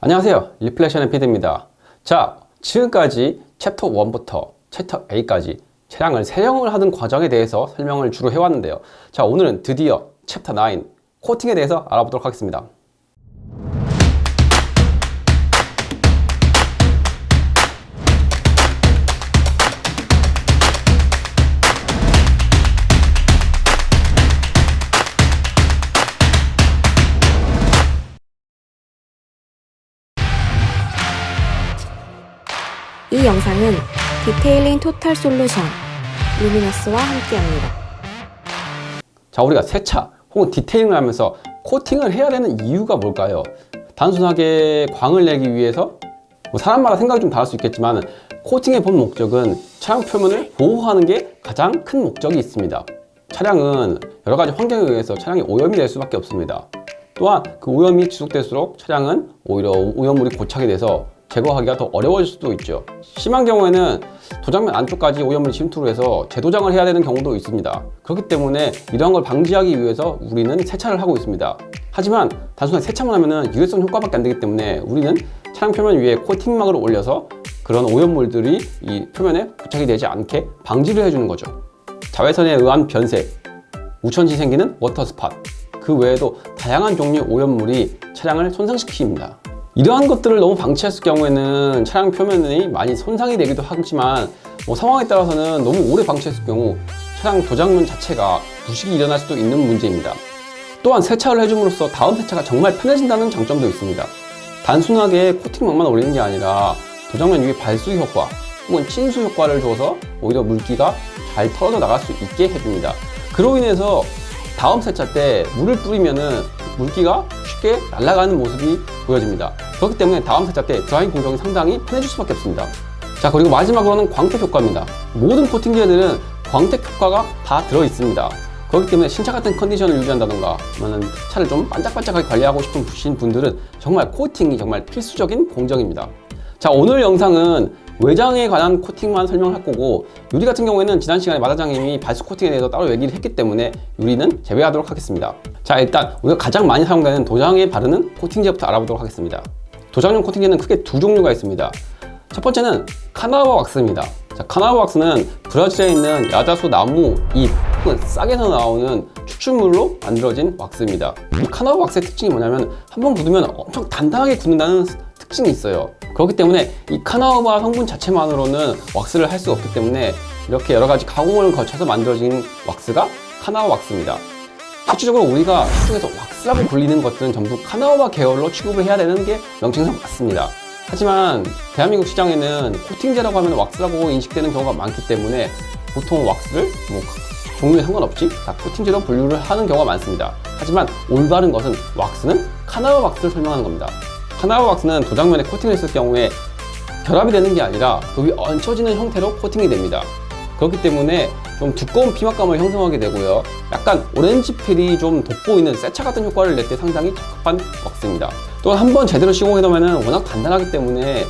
안녕하세요, 리플렉션의 피드입니다. 자, 지금까지 챕터 1부터 챕터 8까지 차량을 세형을 하는 과정에 대해서 설명을 주로 해왔는데요. 자, 오늘은 드디어 챕터 9 코팅에 대해서 알아보도록 하겠습니다. 이 영상은 디테일링 토탈 솔루션 루미너스와 함께합니다. 자, 우리가 세차 혹은 디테일링을 하면서 코팅을 해야 되는 이유가 뭘까요? 단순하게 광을 내기 위해서 사람마다 생각이 좀 다를 수 있겠지만 코팅의 본 목적은 차량 표면을 보호하는 게 가장 큰 목적이 있습니다. 차량은 여러 가지 환경에 의해서 차량이 오염이 될 수밖에 없습니다. 또한 그 오염이 지속될수록 차량은 오히려 오염물이 고착이 돼서 제거하기가 더 어려워질 수도 있죠. 심한 경우에는 도장면 안쪽까지 오염물이 침투를 해서 재도장을 해야 되는 경우도 있습니다. 그렇기 때문에 이러한 걸 방지하기 위해서 우리는 세차를 하고 있습니다. 하지만 단순하게 세차만 하면 유해성 효과밖에 안 되기 때문에 우리는 차량 표면 위에 코팅막을 올려서 그런 오염물들이 이 표면에 부착이 되지 않게 방지를 해주는 거죠. 자외선에 의한 변색, 우천시 생기는 워터 스팟, 그 외에도 다양한 종류의 오염물이 차량을 손상시킵니다. 이러한 것들을 너무 방치했을 경우에는 차량 표면이 많이 손상이 되기도 하지만 상황에 따라서는 너무 오래 방치했을 경우 차량 도장면 자체가 부식이 일어날 수도 있는 문제입니다. 또한 세차를 해줌으로써 다음 세차가 정말 편해진다는 장점도 있습니다. 단순하게 코팅막만 올리는 게 아니라 도장면 위에 발수 효과 혹은 침수 효과를 줘서 오히려 물기가 잘 털어져 나갈 수 있게 해줍니다. 그로 인해서 다음 세차 때 물을 뿌리면은 물기가 쉽게 날아가는 모습이 보여집니다. 그렇기 때문에 다음 세차 때 드라잉 공정이 상당히 편해질 수밖에 없습니다. 자, 그리고 마지막으로는 광택 효과입니다. 모든 코팅제들은 광택 효과가 다 들어있습니다. 그렇기 때문에 신차 같은 컨디션을 유지한다던가 차를 좀 반짝반짝하게 관리하고 싶으신 분들은 정말 코팅이 정말 필수적인 공정입니다. 자, 오늘 영상은 외장에 관한 코팅만 설명을 할 거고 유리 같은 경우에는 지난 시간에 마사장님이 발수 코팅에 대해서 따로 얘기를 했기 때문에 유리는 제외하도록 하겠습니다. 자, 일단 우리가 가장 많이 사용되는 도장에 바르는 코팅제부터 알아보도록 하겠습니다. 도장용 코팅제는 크게 두 종류가 있습니다. 첫 번째는 카나바 왁스입니다. 자, 카나바 왁스는 브라질에 있는 야자수 나무 잎 혹은 싹에서 나오는 추출물로 만들어진 왁스입니다. 이 카나바 왁스의 특징이 뭐냐면 한번 굳으면 엄청 단단하게 굳는다는 특징이 있어요. 그렇기 때문에 이 카나바 성분 자체만으로는 왁스를 할 수 없기 때문에 이렇게 여러 가지 가공을 거쳐서 만들어진 왁스가 카나바 왁스입니다. 실질적으로 우리가 시중에서 왁스라고 불리는 것들은 전부 카나바 계열로 취급을 해야 되는 게 명칭상 맞습니다. 하지만 대한민국 시장에는 코팅제라고 하면 왁스라고 인식되는 경우가 많기 때문에 보통 왁스를 종류에 상관없이 다 코팅제로 분류를 하는 경우가 많습니다. 하지만 올바른 것은 왁스는 카나바 왁스를 설명하는 겁니다. 카나바 왁스는 도장면에 코팅을 했을 경우에 결합이 되는 게 아니라 그 위에 얹혀지는 형태로 코팅이 됩니다. 그렇기 때문에 좀 두꺼운 피막감을 형성하게 되고요. 약간 오렌지 필이 좀 돋보이는 세차 같은 효과를 낼 때 상당히 적합한 왁스입니다. 또한 한번 제대로 시공해 놓으면 워낙 단단하기 때문에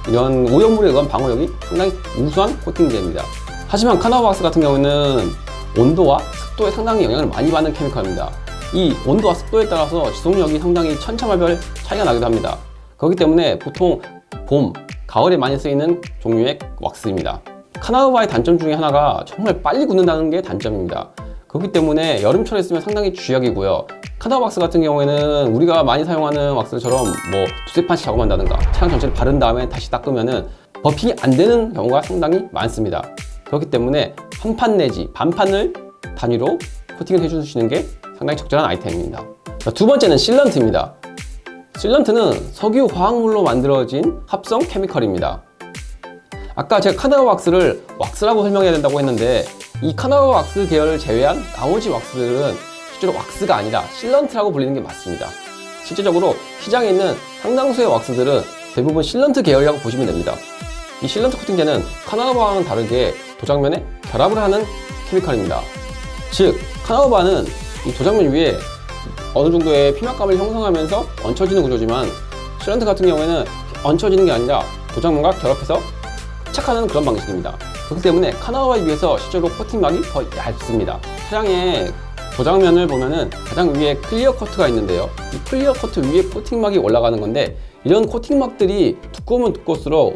이런 오염물에 의한 방어력이 상당히 우수한 코팅제입니다. 하지만 카나바 왁스 같은 경우는 온도와 습도에 상당히 영향을 많이 받는 케미컬입니다. 이 온도와 습도에 따라서 지속력이 상당히 천차만별 차이가 나기도 합니다. 그렇기 때문에 보통 봄, 가을에 많이 쓰이는 종류의 왁스입니다. 카나바의 단점 중에 하나가 정말 빨리 굳는다는 게 단점입니다. 그렇기 때문에 여름철에 쓰면 상당히 쥐약이고요. 카나바 왁스 같은 경우에는 우리가 많이 사용하는 왁스처럼 두세 판씩 작업한다든가 차량 전체를 바른 다음에 다시 닦으면은 버핑이 안 되는 경우가 상당히 많습니다. 그렇기 때문에 한 판 내지 반판을 단위로 코팅을 해주시는 게 상당히 적절한 아이템입니다. 두 번째는 실런트입니다. 실런트는 석유 화학물로 만들어진 합성 케미컬입니다. 아까 제가 카나바 왁스를 왁스라고 설명해야 된다고 했는데 이 카나바 왁스 계열을 제외한 나머지 왁스들은 실제로 왁스가 아니라 실런트라고 불리는 게 맞습니다. 실제적으로 시장에 있는 상당수의 왁스들은 대부분 실런트 계열이라고 보시면 됩니다. 이 실런트 코팅제는 카나바와는 다르게 도장면에 결합을 하는 케미컬입니다. 즉 카나바는 이 도장면 위에 어느 정도의 피막감을 형성하면서 얹혀지는 구조지만 실런트 같은 경우에는 얹혀지는 게 아니라 도장면과 결합해서 흡착하는 그런 방식입니다. 그렇기 때문에 카나바에 비해서 실제로 코팅막이 더 얇습니다. 차량의 도장면을 보면은 가장 위에 클리어 커트가 있는데요. 이 클리어 커트 위에 코팅막이 올라가는 건데 이런 코팅막들이 두꺼우면 두꺼울수록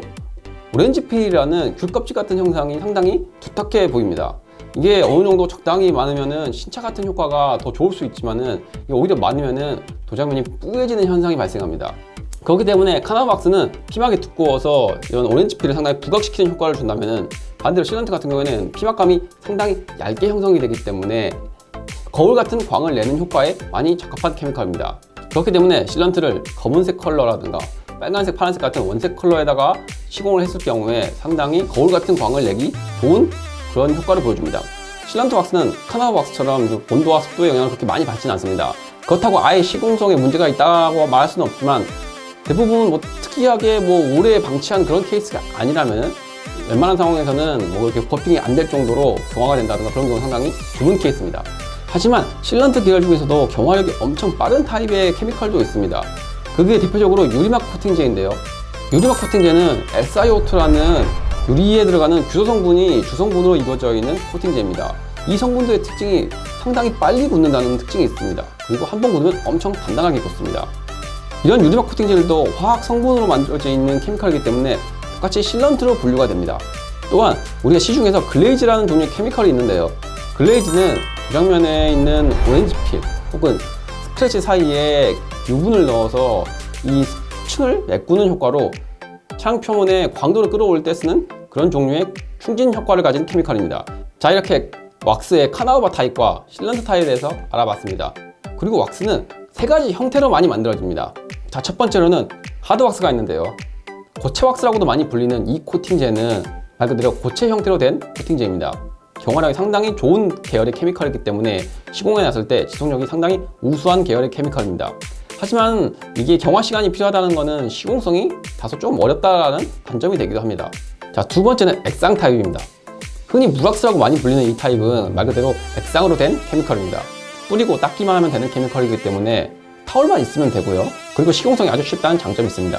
오렌지 필이라는 귤껍질 같은 형상이 상당히 두텁게 보입니다. 이게 어느 정도 적당히 많으면은 신차 같은 효과가 더 좋을 수 있지만은 이게 오히려 많으면은 도장면이 뿌얘지는 현상이 발생합니다. 그렇기 때문에 카나우박스는 피막이 두꺼워서 이런 오렌지 필을 상당히 부각시키는 효과를 준다면은 반대로 실런트 같은 경우에는 피막감이 상당히 얇게 형성이 되기 때문에 거울 같은 광을 내는 효과에 많이 적합한 케미컬입니다. 그렇기 때문에 실런트를 검은색 컬러라든가 빨간색, 파란색 같은 원색 컬러에다가 시공을 했을 경우에 상당히 거울 같은 광을 내기 좋은 그런 효과를 보여줍니다. 실런트 왁스는 카나우 왁스처럼 온도와 습도에 영향을 그렇게 많이 받지는 않습니다. 그렇다고 아예 시공성에 문제가 있다고 말할 수는 없지만 대부분 특이하게 오래 방치한 그런 케이스가 아니라면 웬만한 상황에서는 이렇게 버핑이 안 될 정도로 경화가 된다든가 그런 경우는 상당히 드문 케이스입니다. 하지만 실런트 계열 중에서도 경화력이 엄청 빠른 타입의 케미컬도 있습니다. 그게 대표적으로 유리막 코팅제인데요. 유리막 코팅제는 SiO2라는 유리에 들어가는 규소 성분이 주성분으로 이루어져 있는 코팅제입니다. 이 성분들의 특징이 상당히 빨리 굳는다는 특징이 있습니다. 그리고 한 번 굳으면 엄청 단단하게 굳습니다. 이런 유리막 코팅제들도 화학 성분으로 만들어져 있는 케미컬이기 때문에 똑같이 실런트로 분류가 됩니다. 또한 우리가 시중에서 글레이즈라는 종류의 케미컬이 있는데요. 글레이즈는 도장면에 있는 오렌지 필 혹은 스크래치 사이에 유분을 넣어서 이 층을 메꾸는 효과로 차량 표면에 광도를 끌어올릴 때 쓰는 그런 종류의 충진 효과를 가진 케미컬입니다. 자, 이렇게 왁스의 카나우바 타입과 실런트 타입에 대해서 알아봤습니다. 그리고 왁스는 세 가지 형태로 많이 만들어집니다. 자, 첫 번째로는 하드 왁스가 있는데요. 고체 왁스라고도 많이 불리는 이 코팅제는 말 그대로 고체 형태로 된 코팅제입니다. 경화력이 상당히 좋은 계열의 케미컬이기 때문에 시공에 나설 때 지속력이 상당히 우수한 계열의 케미컬입니다. 하지만 이게 경화 시간이 필요하다는 것은 시공성이 다소 좀 어렵다는 단점이 되기도 합니다. 자, 두 번째는 액상 타입입니다. 흔히 무락스라고 많이 불리는 이 타입은 말 그대로 액상으로 된 케미컬입니다. 뿌리고 닦기만 하면 되는 케미컬이기 때문에 타올만 있으면 되고요. 그리고 시공성이 아주 쉽다는 장점이 있습니다.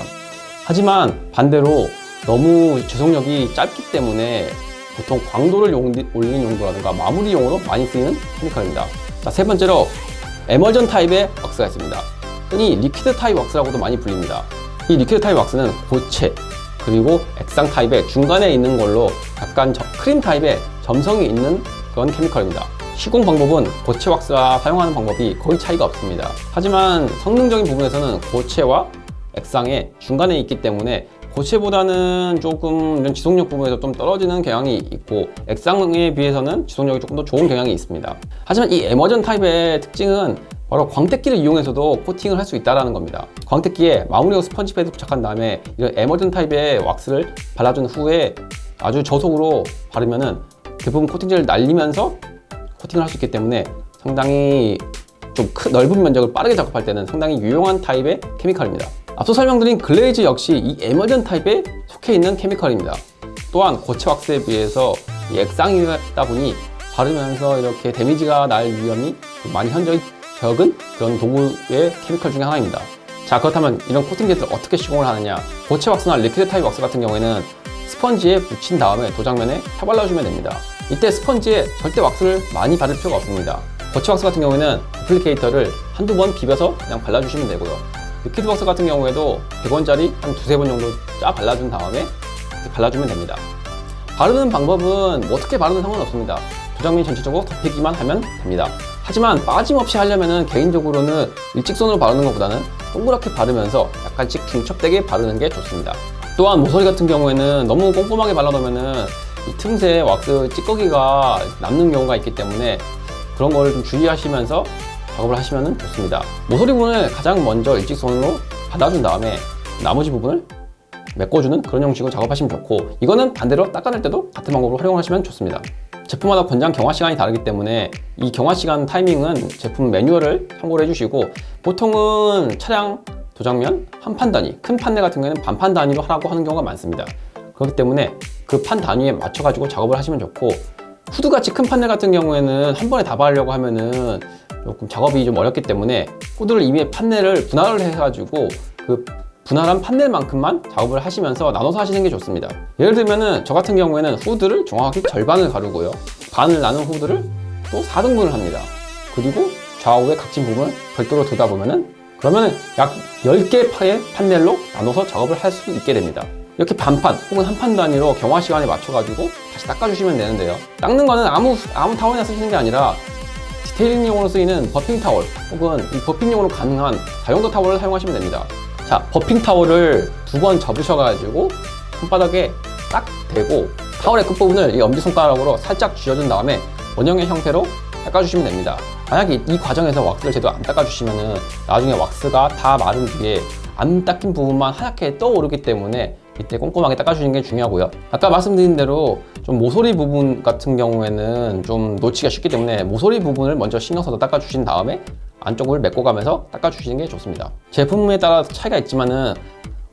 하지만 반대로 너무 지속력이 짧기 때문에 보통 광도를 올리는 용도라든가 마무리용으로 많이 쓰이는 케미컬입니다. 자, 세 번째로 에멀전 타입의 왁스가 있습니다. 흔히 리퀴드 타입 왁스라고도 많이 불립니다. 이 리퀴드 타입 왁스는 고체 그리고 액상 타입의 중간에 있는 걸로 약간 크림 타입의 점성이 있는 그런 케미컬입니다. 시공 방법은 고체 왁스와 사용하는 방법이 거의 차이가 없습니다. 하지만 성능적인 부분에서는 고체와 액상의 중간에 있기 때문에 고체보다는 조금 이런 지속력 부분에서 좀 떨어지는 경향이 있고 액상에 비해서는 지속력이 조금 더 좋은 경향이 있습니다. 하지만 이 에머전 타입의 특징은 바로 광택기를 이용해서도 코팅을 할 수 있다는 겁니다. 광택기에 마무리용 스펀지 패드 부착한 다음에 이런 에머전 타입의 왁스를 발라준 후에 아주 저속으로 바르면은 대부분 코팅제를 날리면서 코팅을 할 수 있기 때문에 상당히 좀 넓은 면적을 빠르게 작업할 때는 상당히 유용한 타입의 케미컬입니다. 앞서 설명드린 글레이즈 역시 이 에머전 타입에 속해 있는 케미컬입니다. 또한 고체 왁스에 비해서 이 액상이다 보니 바르면서 이렇게 데미지가 날 위험이 많이 적은 그런 도구의 케미컬 중에 하나입니다. 자, 그렇다면 이런 코팅제들을 어떻게 시공을 하느냐? 고체 왁스나 리퀴드 타입 왁스 같은 경우에는 스펀지에 묻힌 다음에 도장면에 펴발라주면 됩니다. 이때 스펀지에 절대 왁스를 많이 바를 필요가 없습니다. 고체 왁스 같은 경우에는 애플리케이터를 한두 번 비벼서 그냥 발라주시면 되고요. 리퀴드 왁스 같은 경우에도 100원짜리 한 두세 번 정도 짜 발라준 다음에 이렇게 발라주면 됩니다. 바르는 방법은 어떻게 바르는 상관없습니다. 도장면 전체적으로 덮이기만 하면 됩니다. 하지만 빠짐없이 하려면 개인적으로는 일직선으로 바르는 것보다는 동그랗게 바르면서 약간씩 중첩되게 바르는 게 좋습니다. 또한 모서리 같은 경우에는 너무 꼼꼼하게 발라놓으면 이 틈새 왁스 찌꺼기가 남는 경우가 있기 때문에 그런 거를 좀 주의하시면서 작업을 하시면 좋습니다. 모서리 부분을 가장 먼저 일직선으로 받아준 다음에 나머지 부분을 메꿔주는 그런 형식으로 작업하시면 좋고, 이거는 반대로 닦아낼 때도 같은 방법으로 활용하시면 좋습니다. 제품마다 권장 경화 시간이 다르기 때문에 이 경화 시간 타이밍은 제품 매뉴얼을 참고를 해주시고, 보통은 차량 도장면 한 판 단위, 큰 판넬 같은 경우에는 반판 단위로 하라고 하는 경우가 많습니다. 그렇기 때문에 그 판 단위에 맞춰 가지고 작업을 하시면 좋고, 후드같이 큰 판넬 같은 경우에는 한 번에 다 바르려고 하면은 조금 작업이 좀 어렵기 때문에 후드를 이미 판넬을 분할을 해가지고 그 분할한 판넬만큼만 작업을 하시면서 나눠서 하시는 게 좋습니다. 예를 들면은 저 같은 경우에는 후드를 정확히 절반을 가르고요, 반을 나눈 후드를 또 4등분을 합니다. 그리고 좌우의 각진 부분을 별도로 두다 보면은 그러면 약 10개 파의 판넬로 나눠서 작업을 할 수 있게 됩니다. 이렇게 반판 혹은 한 판 단위로 경화 시간에 맞춰가지고 다시 닦아주시면 되는데요. 닦는 거는 아무 타월이나 쓰시는 게 아니라 디테일링용으로 쓰이는 버핑 타월 혹은 이 버핑용으로 가능한 다용도 타월을 사용하시면 됩니다. 자, 버핑 타월을 2번 접으셔가지고 손바닥에 딱 대고 타월의 끝부분을 이 엄지손가락으로 살짝 쥐어준 다음에 원형의 형태로 닦아주시면 됩니다. 만약에 이 과정에서 왁스를 제대로 안 닦아주시면은 나중에 왁스가 다 마른 뒤에 안 닦인 부분만 하얗게 떠오르기 때문에 이때 꼼꼼하게 닦아주시는 게 중요하고요. 아까 말씀드린 대로 좀 모서리 부분 같은 경우에는 좀 놓치기가 쉽기 때문에 모서리 부분을 먼저 신경 써서 닦아주신 다음에 안쪽을 메꿔가면서 닦아주시는 게 좋습니다. 제품에 따라 차이가 있지만은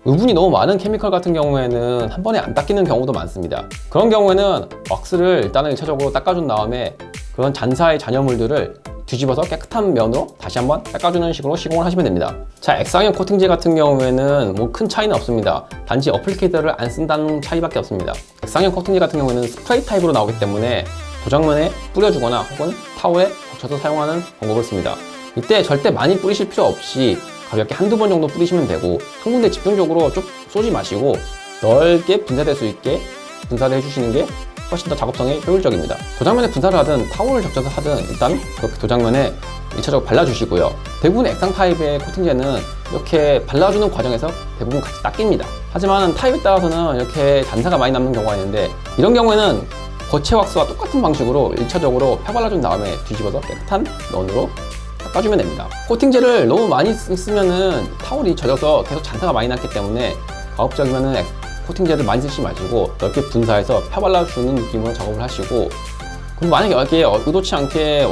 유분이 너무 많은 케미컬 같은 경우에는 한 번에 안 닦이는 경우도 많습니다. 그런 경우에는 왁스를 일단은 1차적으로 닦아준 다음에 그런 잔사의 잔여물들을 뒤집어서 깨끗한 면으로 다시 한번 닦아주는 식으로 시공을 하시면 됩니다. 자, 액상형 코팅제 같은 경우에는 뭐 큰 차이는 없습니다. 단지 어플리케이터를 안 쓴다는 차이밖에 없습니다. 액상형 코팅제 같은 경우에는 스프레이 타입으로 나오기 때문에 도장면에 뿌려주거나 혹은 타월에 적셔서 사용하는 방법을 씁니다. 이때 절대 많이 뿌리실 필요 없이 가볍게 한두 번 정도 뿌리시면 되고 한 군데 집중적으로 쭉 쏘지 마시고 넓게 분사될 수 있게 분사를 해주시는 게 훨씬 더 작업성에 효율적입니다. 도장면에 분사를 하든 타월을 적셔서 하든 일단 그렇게 도장면에 1차적으로 발라주시고요. 대부분 액상 타입의 코팅제는 이렇게 발라주는 과정에서 대부분 같이 닦입니다. 하지만 타입에 따라서는 이렇게 잔사가 많이 남는 경우가 있는데 이런 경우에는 거체 왁스와 똑같은 방식으로 1차적으로 펴발라준 다음에 뒤집어서 깨끗한 면으로 닦아주면 됩니다. 코팅제를 너무 많이 쓰면은 타월이 젖어서 계속 잔사가 많이 났기 때문에 가급적이면은 코팅제를 많이 쓰지 마시고 넓게 분사해서 펴발라주는 느낌으로 작업을 하시고, 그리고 만약에 여기에 의도치 않게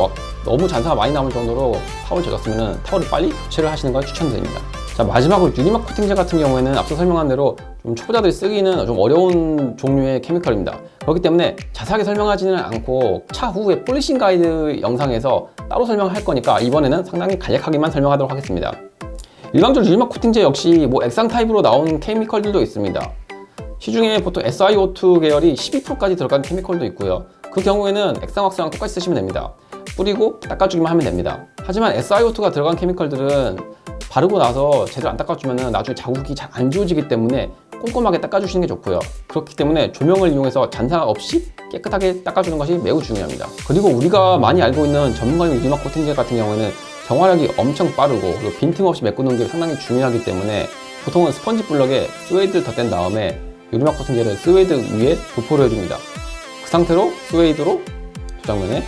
너무 잔사가 많이 남을 정도로 타월이 젖었으면 타월을 빨리 교체를 하시는 걸 추천드립니다. 자, 마지막으로 유리막 코팅제 같은 경우에는 앞서 설명한 대로 좀 초보자들이 쓰기는 좀 어려운 종류의 케미컬입니다. 그렇기 때문에 자세하게 설명하지는 않고 차후에 폴리싱 가이드 영상에서 따로 설명할 거니까 이번에는 상당히 간략하게만 설명하도록 하겠습니다. 일반적으로 유리막 코팅제 역시 뭐 액상 타입으로 나온 케미컬들도 있습니다. 시중에 보통 SiO2 계열이 12%까지 들어간 케미컬도 있고요. 그 경우에는 액상 왁스랑 똑같이 쓰시면 됩니다. 뿌리고 닦아주기만 하면 됩니다. 하지만 SiO2가 들어간 케미컬들은 바르고 나서 제대로 안 닦아주면 나중에 자국이 잘 안 지워지기 때문에 꼼꼼하게 닦아주시는 게 좋고요. 그렇기 때문에 조명을 이용해서 잔사 없이 깨끗하게 닦아주는 것이 매우 중요합니다. 그리고 우리가 많이 알고 있는 전문가용 유리막 코팅제 같은 경우에는 경화력이 엄청 빠르고 그리고 빈틈없이 메꾸는 게 상당히 중요하기 때문에 보통은 스펀지 블럭에 스웨이드를 덧댄 다음에 유리막 코팅제를 스웨이드 위에 도포를 해줍니다. 그 상태로 스웨이드로 도장면에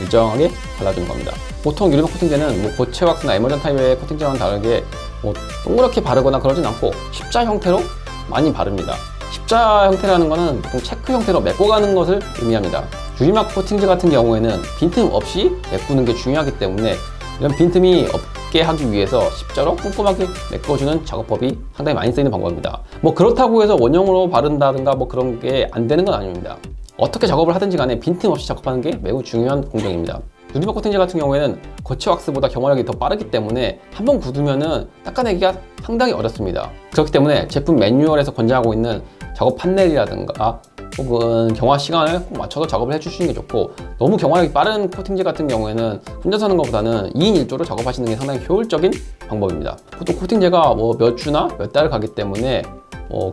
일정하게 발라주는 겁니다. 보통 유리막 코팅제는 뭐 고체 왁스나 에머전 타입의 코팅제와는 다르게 뭐 동그랗게 바르거나 그러진 않고 십자 형태로 많이 바릅니다. 십자 형태라는 것은 보통 체크 형태로 메꿔가는 것을 의미합니다. 유리막 코팅제 같은 경우에는 빈틈 없이 메꾸는 게 중요하기 때문에 이런 빈틈이 없게 하기 위해서 십자로 꼼꼼하게 메꿔주는 작업법이 상당히 많이 쓰이는 방법입니다. 뭐 그렇다고 해서 원형으로 바른다든가 뭐 그런 게 안 되는 건 아닙니다. 어떻게 작업을 하든지 간에 빈틈 없이 작업하는 게 매우 중요한 공정입니다. 유리막 코팅제 같은 경우에는 거치 왁스보다 경화력이 더 빠르기 때문에 한번 굳으면은 닦아내기가 상당히 어렵습니다. 그렇기 때문에 제품 매뉴얼에서 권장하고 있는 작업 판넬이라든가 혹은 경화 시간을 꼭 맞춰서 작업을 해주시는 게 좋고, 너무 경화력이 빠른 코팅제 같은 경우에는 혼자서 하는 것보다는 2인 1조로 작업하시는 게 상당히 효율적인 방법입니다. 보통 코팅제가 뭐 몇 주나 몇 달을 가기 때문에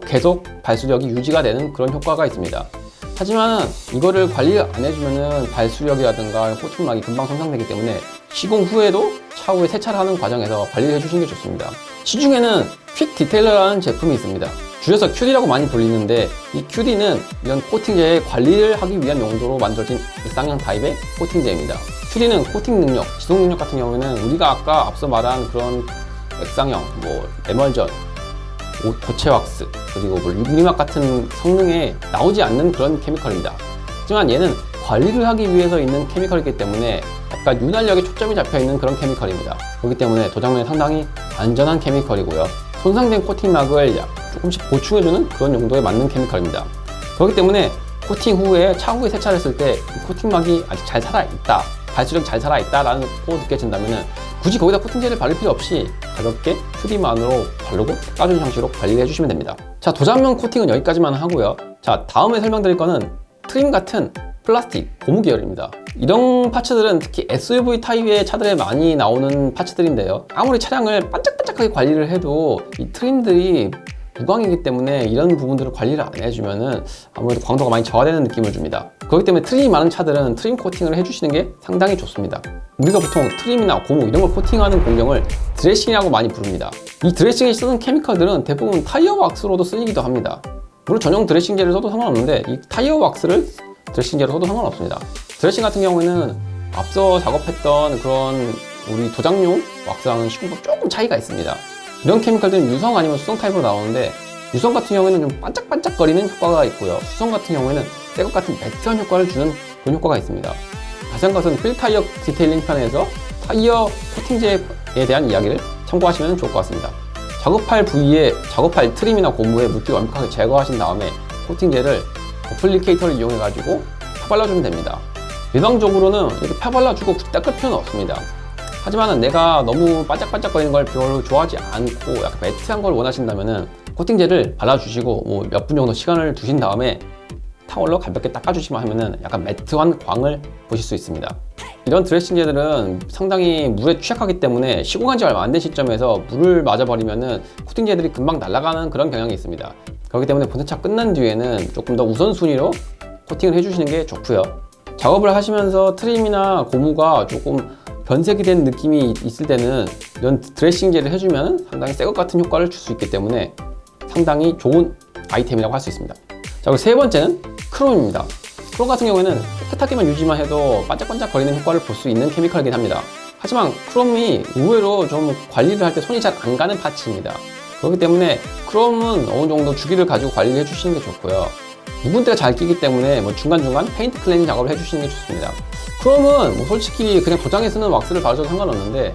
계속 발수력이 유지가 되는 그런 효과가 있습니다. 하지만 이거를 관리를 안 해주면은 발수력이라든가 코팅막이 금방 손상되기 때문에 시공 후에도 차후에 세차를 하는 과정에서 관리를 해주시는 게 좋습니다. 시중에는 퀵 디테일러라는 제품이 있습니다. 줄여서 QD라고 많이 불리는데 이 QD는 이런 코팅제의 관리를 하기 위한 용도로 만들어진 액상형 타입의 코팅제입니다. QD는 코팅 능력, 지속 능력 같은 경우에는 우리가 아까 앞서 말한 그런 액상형, 뭐 에멀전, 고체 왁스, 그리고 뭐 유리막 같은 성능에 나오지 않는 그런 케미컬입니다. 하지만 얘는 관리를 하기 위해서 있는 케미컬이기 때문에 약간 윤활력에 초점이 잡혀있는 그런 케미컬입니다. 그렇기 때문에 도장면에 상당히 안전한 케미컬이고요. 손상된 코팅막을 조금씩 보충해주는 그런 용도에 맞는 케미컬입니다. 그렇기 때문에 코팅 후에 차후에 세차를 했을 때 코팅막이 아직 잘 살아있다, 발수력이 잘 살아있다라고 느껴진다면 굳이 거기다 코팅제를 바를 필요 없이 가볍게 QD만으로 바르고 닦아주는 형식으로 관리를 해주시면 됩니다. 자, 도장면 코팅은 여기까지만 하고요. 자, 다음에 설명드릴 거는 트림 같은 플라스틱, 고무 계열입니다. 이런 파츠들은 특히 SUV 타입의 차들에 많이 나오는 파츠들인데요. 아무리 차량을 반짝반짝하게 관리를 해도 이 트림들이 무광이기 때문에 이런 부분들을 관리를 안 해주면은 아무래도 광도가 많이 저하되는 느낌을 줍니다. 그렇기 때문에 트림이 많은 차들은 트림 코팅을 해주시는 게 상당히 좋습니다. 우리가 보통 트림이나 고무 이런 걸 코팅하는 공정을 드레싱이라고 많이 부릅니다. 이 드레싱에 쓰는 케미컬들은 대부분 타이어 왁스로도 쓰이기도 합니다. 물론 전용 드레싱제를 써도 상관없는데 이 타이어 왁스를 드레싱제로 써도 상관없습니다. 드레싱 같은 경우에는 앞서 작업했던 그런 우리 도장용 왁스랑은 시공법 조금 차이가 있습니다. 이런 케미컬들은 유성 아니면 수성 타입으로 나오는데 유성 같은 경우에는 좀 반짝반짝거리는 효과가 있고요. 수성 같은 경우에는 새것 같은 매트한 효과를 주는 그런 효과가 있습니다. 자세한 것은 휠 타이어 디테일링 편에서 타이어 코팅제에 대한 이야기를 참고하시면 좋을 것 같습니다. 작업할 부위에 작업할 트림이나 고무에 물기를 완벽하게 제거하신 다음에 코팅제를 어플리케이터를 이용해 가지고 펴발라주면 됩니다. 일방적으로는 이렇게 펴발라주고 굳이 닦을 필요는 없습니다. 하지만 내가 너무 반짝반짝거리는 걸 별로 좋아하지 않고 약간 매트한 걸 원하신다면은 코팅제를 발라주시고 뭐 몇 분 정도 시간을 두신 다음에 타월로 가볍게 닦아주시면 하면은 약간 매트한 광을 보실 수 있습니다. 이런 드레싱제들은 상당히 물에 취약하기 때문에 시공한 지 얼마 안 된 시점에서 물을 맞아버리면은 코팅제들이 금방 날아가는 그런 경향이 있습니다. 그렇기 때문에 본세차 끝난 뒤에는 조금 더 우선순위로 코팅을 해주시는 게 좋고요. 작업을 하시면서 트림이나 고무가 조금 변색이 된 느낌이 있을 때는 이런 드레싱제를 해주면 상당히 새 것 같은 효과를 줄 수 있기 때문에 상당히 좋은 아이템이라고 할 수 있습니다. 자, 그리고 세 번째는 크롬입니다. 크롬 같은 경우에는 깨끗하게만 유지만 해도 반짝반짝 거리는 효과를 볼 수 있는 케미컬이긴 합니다. 하지만 크롬이 의외로 좀 관리를 할 때 손이 잘 안 가는 파츠입니다. 그렇기 때문에 크롬은 어느 정도 주기를 가지고 관리를 해주시는 게 좋고요. 묵은때가 잘 끼기 때문에 뭐 중간중간 페인트 클렌징 작업을 해주시는 게 좋습니다. 크롬은 뭐 솔직히 그냥 도장에 쓰는 왁스를 바르셔도 상관없는데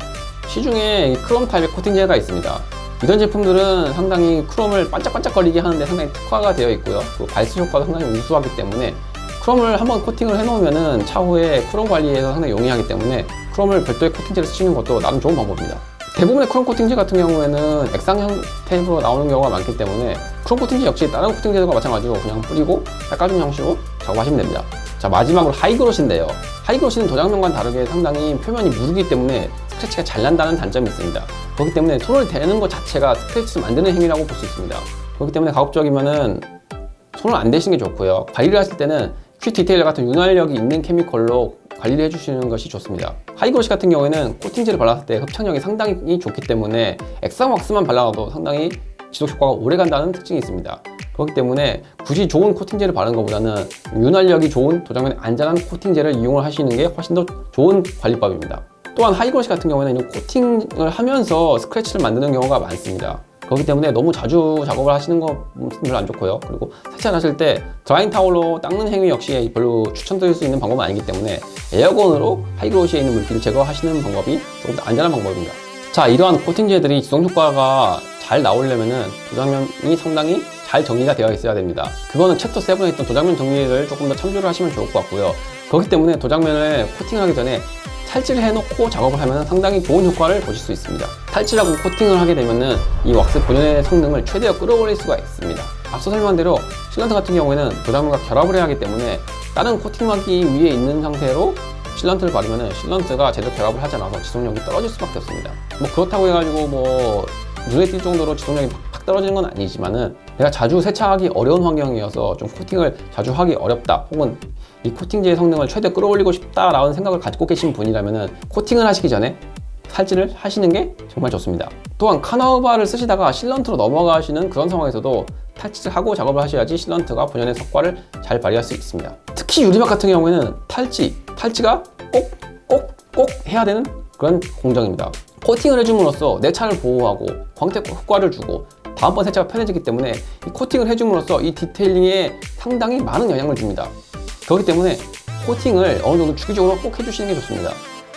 시중에 크롬 타입의 코팅제가 있습니다. 이런 제품들은 상당히 크롬을 반짝반짝거리게 하는데 상당히 특화가 되어 있고요. 그리고 발수 효과도 상당히 우수하기 때문에 크롬을 한번 코팅을 해놓으면은 차후에 크롬 관리에서 상당히 용이하기 때문에 크롬을 별도의 코팅제를 쓰시는 것도 나름 좋은 방법입니다. 대부분의 크롬 코팅제 같은 경우에는 액상 형태로 나오는 경우가 많기 때문에 크롬 코팅제 역시 다른 코팅제들과 마찬가지로 그냥 뿌리고 닦아주는 형식으로 작업하시면 됩니다. 자, 마지막으로 하이그로시인데요. 하이그로시는 도장면과는 다르게 상당히 표면이 무르기 때문에 스크래치가 잘 난다는 단점이 있습니다. 그렇기 때문에 손을 대는 것 자체가 스크래치를 만드는 행위라고 볼 수 있습니다. 그렇기 때문에 가급적이면은 손을 안 대시는 게 좋고요. 관리를 하실 때는 퀵 디테일러 같은 윤활력이 있는 케미컬로 관리를 해주시는 것이 좋습니다. 하이그로시 같은 경우에는 코팅제를 발랐을 때 흡착력이 상당히 좋기 때문에 액상 왁스만 발라도 상당히 지속 효과가 오래 간다는 특징이 있습니다. 그렇기 때문에 굳이 좋은 코팅제를 바르는 것보다는 윤활력이 좋은 도장면에 안전한 코팅제를 이용을 하시는 게 훨씬 더 좋은 관리법입니다. 또한 하이그로시 같은 경우에는 이런 코팅을 하면서 스크래치를 만드는 경우가 많습니다. 그렇기 때문에 너무 자주 작업을 하시는 거 별로 안 좋고요. 그리고 세차를 하실 때 드라잉 타올로 닦는 행위 역시 별로 추천드릴 수 있는 방법은 아니기 때문에 에어건으로 하이그로시에 있는 물기를 제거하시는 방법이 조금 더 안전한 방법입니다. 자, 이러한 코팅제들이 지속 효과가 잘 나오려면은 도장면이 상당히 잘 정리가 되어 있어야 됩니다. 그거는 챕터 7에 있던 도장면 정리를 조금 더 참조를 하시면 좋을 것 같고요. 그렇기 때문에 도장면을 코팅하기 전에 탈지를 해놓고 작업을 하면 상당히 좋은 효과를 보실 수 있습니다. 탈지하고 코팅을 하게 되면은 이 왁스 본연의 성능을 최대한 끌어올릴 수가 있습니다. 앞서 설명한 대로 실런트 같은 경우에는 도장면과 결합을 해야 하기 때문에 다른 코팅막이 위에 있는 상태로 실런트를 바르면은 실런트가 제대로 결합을 하지 않아서 지속력이 떨어질 수밖에 없습니다. 뭐 그렇다고 해가지고 뭐 눈에 띌 정도로 지속력이 팍 떨어지는 건 아니지만은 내가 자주 세차하기 어려운 환경이어서 좀 코팅을 자주 하기 어렵다, 혹은 이 코팅제의 성능을 최대 끌어올리고 싶다라는 생각을 가지고 계신 분이라면은 코팅을 하시기 전에 탈지를 하시는 게 정말 좋습니다. 또한 카나우바를 쓰시다가 실런트로 넘어가시는 그런 상황에서도 탈지를 하고 작업을 하셔야지 실런트가 본연의 성과를 잘 발휘할 수 있습니다. 특히 유리막 같은 경우에는 탈지가 꼭 해야 되는 그런 공정입니다. 코팅을 해줌으로써 내 차를 보호하고 광택 효과를 주고 다음번 세차가 편해지기 때문에 이 코팅을 해줌으로써 이 디테일링에 상당히 많은 영향을 줍니다. 그렇기 때문에 코팅을 어느 정도 주기적으로 꼭 해주시는 게 좋습니다.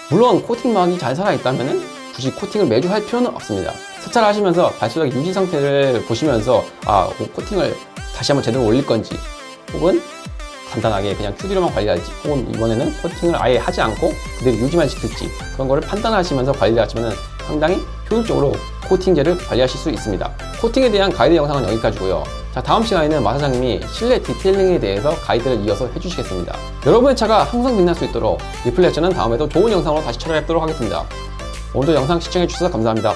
물론 코팅막이 잘 살아있다면 굳이 코팅을 매주 할 필요는 없습니다. 세차를 하시면서 발수력 유지 상태를 보시면서 코팅을 다시 한번 제대로 올릴 건지, 혹은 간단하게 그냥 QD로만 관리할지, 혹은 이번에는 코팅을 아예 하지 않고 그대로 유지만 시킬지, 그런 거를 판단하시면서 관리를 하시면 상당히 효율적으로 코팅제를 관리하실 수 있습니다. 코팅에 대한 가이드 영상은 여기까지고요. 자, 다음 시간에는 마 사장님이 실내 디테일링에 대해서 가이드를 이어서 해주시겠습니다. 여러분의 차가 항상 빛날 수 있도록 리플렉션은 다음에도 좋은 영상으로 다시 찾아뵙도록 하겠습니다. 오늘도 영상 시청해주셔서 감사합니다.